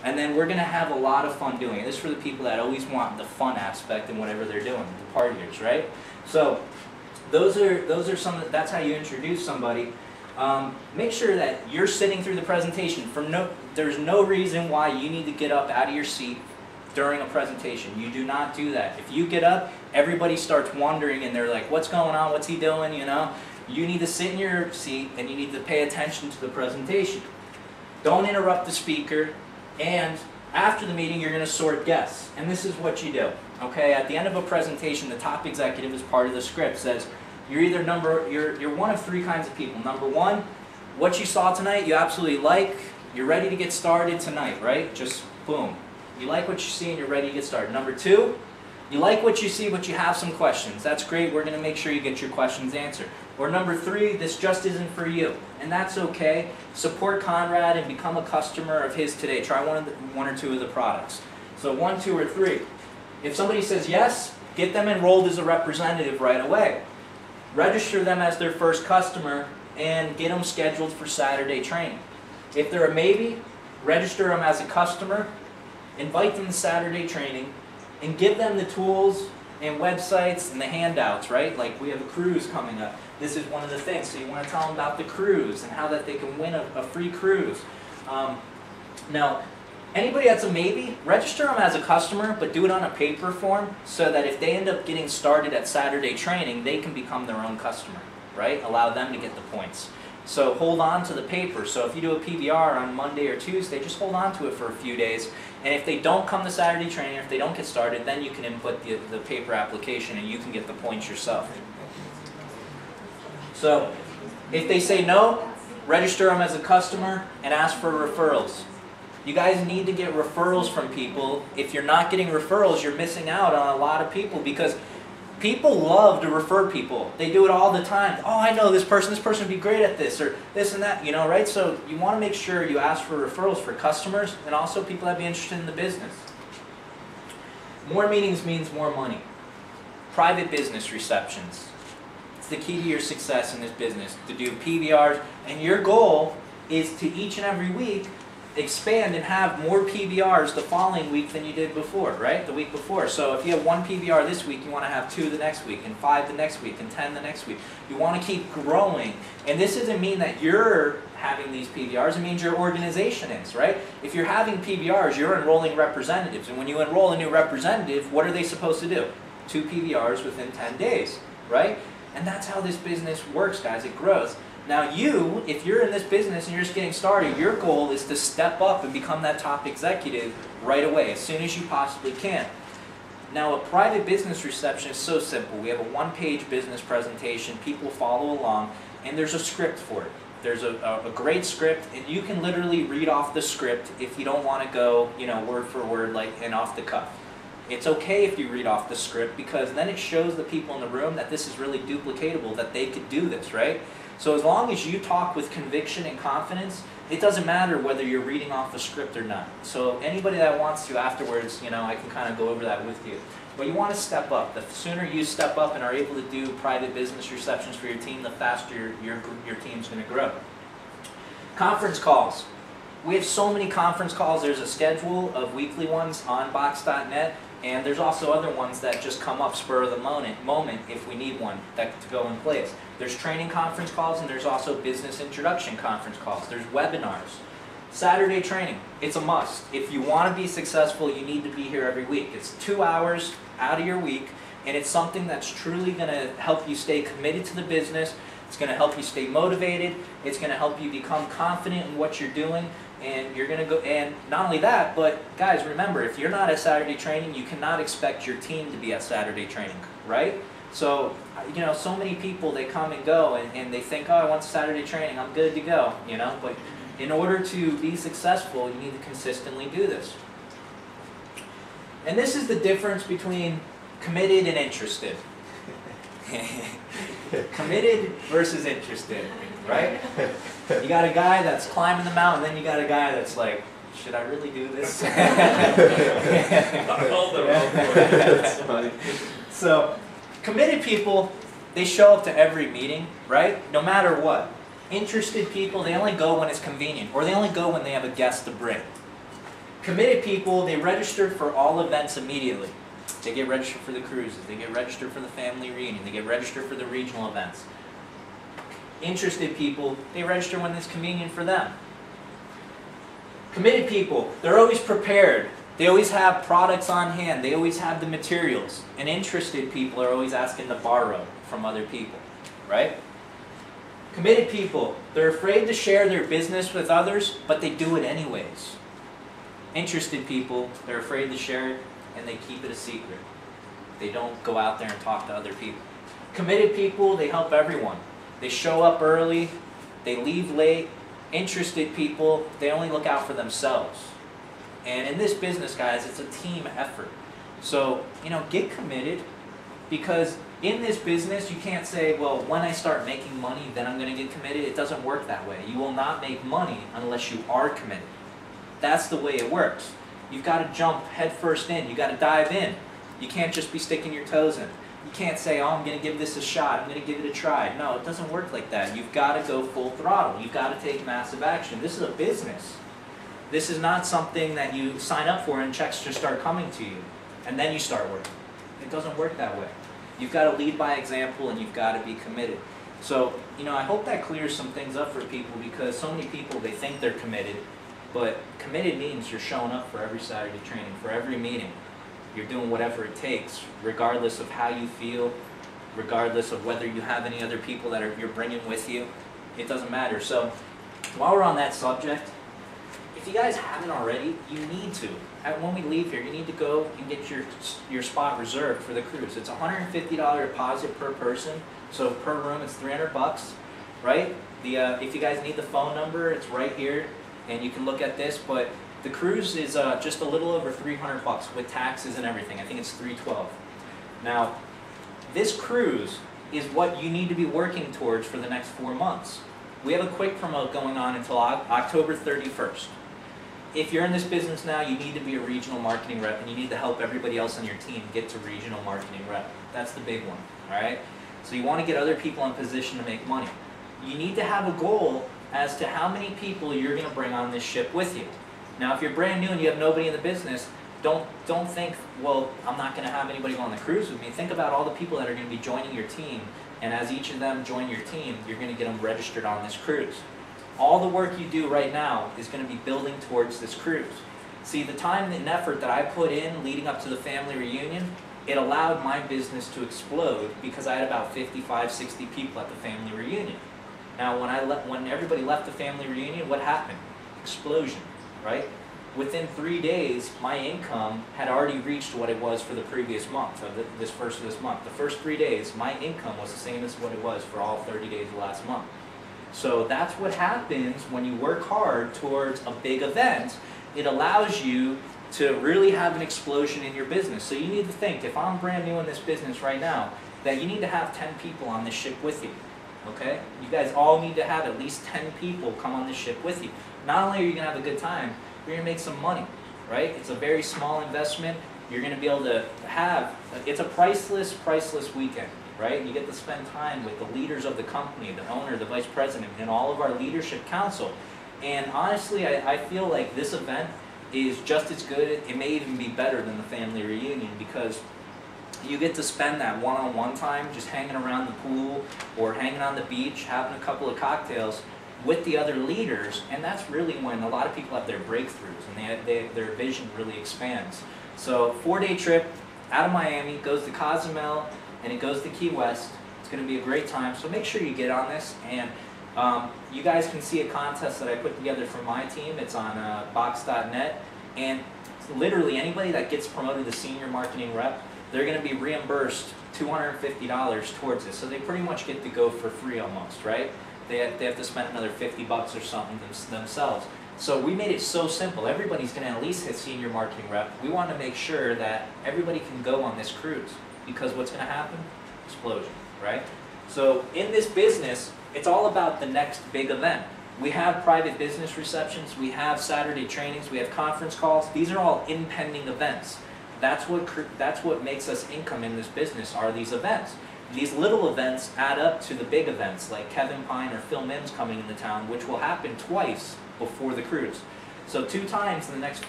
And then we're going to have a lot of fun doing it. This is for the people that always want the fun aspect in whatever they're doing, the partiers, right? So those are some. That's how you introduce somebody. Make sure that you're sitting through the presentation. There's no reason why you need to get up out of your seat during a presentation. You do not do that. If you get up, everybody starts wondering and they're like, what's going on? What's he doing? You know? You need to sit in your seat and you need to pay attention to the presentation. Don't interrupt the speaker. And after the meeting, you're going to sort guests. And this is what you do. Okay? At the end of a presentation, the top executive, as part of the script, says, you're one of three kinds of people. Number one, what you saw tonight, you absolutely like. You're ready to get started tonight, right? Just boom. You like what you see and you're ready to get started. Number two, you like what you see, but you have some questions. That's great. We're going to make sure you get your questions answered. Or number three, this just isn't for you. And that's okay. Support Conrad and become a customer of his today. Try one or two of the products. So 1, 2, or 3. If somebody says yes, get them enrolled as a representative right away. Register them as their first customer and get them scheduled for Saturday training. If they're a maybe, register them as a customer, invite them to Saturday training, and give them the tools and websites and the handouts, right? Like we have a cruise coming up. This is one of the things. So you want to tell them about the cruise and how that they can win a free cruise. Now, anybody that's a maybe, register them as a customer, but do it on a paper form so that if they end up getting started at Saturday training, they can become their own customer, right? Allow them to get the points. So hold on to the paper. So if you do a PBR on Monday or Tuesday, just hold on to it for a few days. And if they don't come to Saturday training, or if they don't get started, then you can input the paper application and you can get the points yourself. So if they say no, register them as a customer and ask for referrals. You guys need to get referrals from people. If you're not getting referrals, you're missing out on a lot of people because people love to refer people. They do it all the time. Oh, I know this person would be great at this or this and that, you know, right? So you want to make sure you ask for referrals for customers and also people that be interested in the business. More meetings means more money. Private business receptions. It's the key to your success in this business, to do PBRs. And your goal is to each and every week expand and have more PBRs the following week than you did before, right? The week before. So if you have 1 PBR this week, you want to have 2 the next week, and 5 the next week, and 10 the next week. You want to keep growing. And this doesn't mean that you're having these PBRs, it means your organization is, right? If you're having PBRs, you're enrolling representatives. And when you enroll a new representative, what are they supposed to do? 2 PBRs within 10 days, right? And that's how this business works, guys. It grows. Now you, if you're in this business and you're just getting started, your goal is to step up and become that top executive right away, as soon as you possibly can. Now a private business reception is so simple. We have a 1-page business presentation, people follow along, and there's a script for it. There's a great script, and you can literally read off the script if you don't want to go, you know, word for word and off the cuff. It's okay if you read off the script because then it shows the people in the room that this is really duplicatable, that they could do this, right? So as long as you talk with conviction and confidence, it doesn't matter whether you're reading off the script or not. So anybody that wants to afterwards, you know, I can kind of go over that with you. But you want to step up. The sooner you step up and are able to do private business receptions for your team, the faster your team's going to grow. Conference calls. We have so many conference calls. There's a schedule of weekly ones on Box.net. And there's also other ones that just come up spur of the moment if we need one that to go in place. There's training conference calls and there's also business introduction conference calls. There's webinars. Saturday training, it's a must. If you want to be successful, you need to be here every week. It's 2 hours out of your week and it's something that's truly going to help you stay committed to the business. It's going to help you stay motivated. It's going to help you become confident in what you're doing. And you're going to go, and not only that, but guys, remember, if you're not at Saturday training, you cannot expect your team to be at Saturday training, right? So, you know, so many people, they come and go, and they think, oh, I want Saturday training, I'm good to go, you know? But in order to be successful, you need to consistently do this. And this is the difference between committed and interested. Committed versus interested, right? You got a guy that's climbing the mountain, then you got a guy that's like, should I really do this? So, committed people, they show up to every meeting, right? No matter what. Interested people, they only go when it's convenient, or they only go when they have a guest to bring. Committed people, they register for all events immediately. They get registered for the cruises, they get registered for the family reunion, they get registered for the regional events. Interested people, they register when it's convenient for them. Committed people, they're always prepared. They always have products on hand, they always have the materials. And interested people are always asking to borrow from other people, right? Committed people, they're afraid to share their business with others, but they do it anyways. Interested people, they're afraid to share it and they keep it a secret. They don't go out there and talk to other people. Committed people, they help everyone. They show up early, they leave late. Interested people, they only look out for themselves. And in this business, guys, it's a team effort. So, get committed, because in this business, you can't say, well, when I start making money, then I'm going to get committed. It doesn't work that way. You will not make money unless you are committed. That's the way it works. You've got to jump head first in. You've got to dive in. You can't just be sticking your toes in. You can't say, oh, I'm going to give this a shot. I'm going to give it a try. No, it doesn't work like that. You've got to go full throttle. You've got to take massive action. This is a business. This is not something that you sign up for and checks just start coming to you, and then you start working. It doesn't work that way. You've got to lead by example, and you've got to be committed. So, I hope that clears some things up for people, because so many people, they think they're committed, but committed means you're showing up for every Saturday training, for every meeting. You're doing whatever it takes, regardless of how you feel, regardless of whether you have any other people that you're bringing with you. It doesn't matter. So, while we're on that subject, if you guys haven't already, you need to. When we leave here, you need to go and get your spot reserved for the cruise. It's a $150 deposit per person, so per room it's $300, right? If you guys need the phone number, it's right here, and you can look at this. But the cruise is just a little over $300 with taxes and everything. I think it's $312. Now, this cruise is what you need to be working towards for the next 4 months. We have a quick promote going on until October 31st. If you're in this business now, you need to be a regional marketing rep, and you need to help everybody else on your team get to regional marketing rep. That's the big one, all right? So you want to get other people in position to make money. You need to have a goal as to how many people you're going to bring on this ship with you. Now, if you're brand new and you have nobody in the business, don't think, well, I'm not going to have anybody go on the cruise with me. Think about all the people that are going to be joining your team, and as each of them join your team, you're going to get them registered on this cruise. All the work you do right now is going to be building towards this cruise. See, the time and effort that I put in leading up to the family reunion, it allowed my business to explode, because I had about 55, 60 people at the family reunion. Now, when everybody left the family reunion, what happened? Explosion, right? Within 3 days, my income had already reached what it was for the previous month, or this first of this month. The first 3 days, my income was the same as what it was for all 30 days of last month. So that's what happens when you work hard towards a big event. It allows you to really have an explosion in your business. So you need to think, if I'm brand new in this business right now, that you need to have 10 people on this ship with you. Okay? You guys all need to have at least 10 people come on this ship with you. Not only are you going to have a good time, you're going to make some money, right? It's a very small investment. You're going to be able to have, it's a priceless weekend, right? You get to spend time with the leaders of the company, the owner, the vice president, and all of our leadership council. And honestly, I feel like this event is just as good, it may even be better than the family reunion, because you get to spend that one-on-one time just hanging around the pool or hanging on the beach, having a couple of cocktails with the other leaders, and that's really when a lot of people have their breakthroughs and their vision really expands. So 4-day trip out of Miami, goes to Cozumel, and it goes to Key West. It's going to be a great time, so make sure you get on this. And you guys can see a contest that I put together for my team. It's on box.net, and literally anybody that gets promoted to senior marketing rep, they're going to be reimbursed $250 towards it. So they pretty much get to go for free almost, right? They have to spend another $50 or something themselves. So we made it so simple. Everybody's going to at least hit senior marketing rep. We want to make sure that everybody can go on this cruise, because what's going to happen? Explosion, right? So in this business, it's all about the next big event. We have private business receptions, we have Saturday trainings, we have conference calls. These are all impending events. That's what makes us income in this business, are these events. These little events add up to the big events, like Kevin Pine or Phil Mims coming into town, which will happen twice before the cruise. So 2 times in the next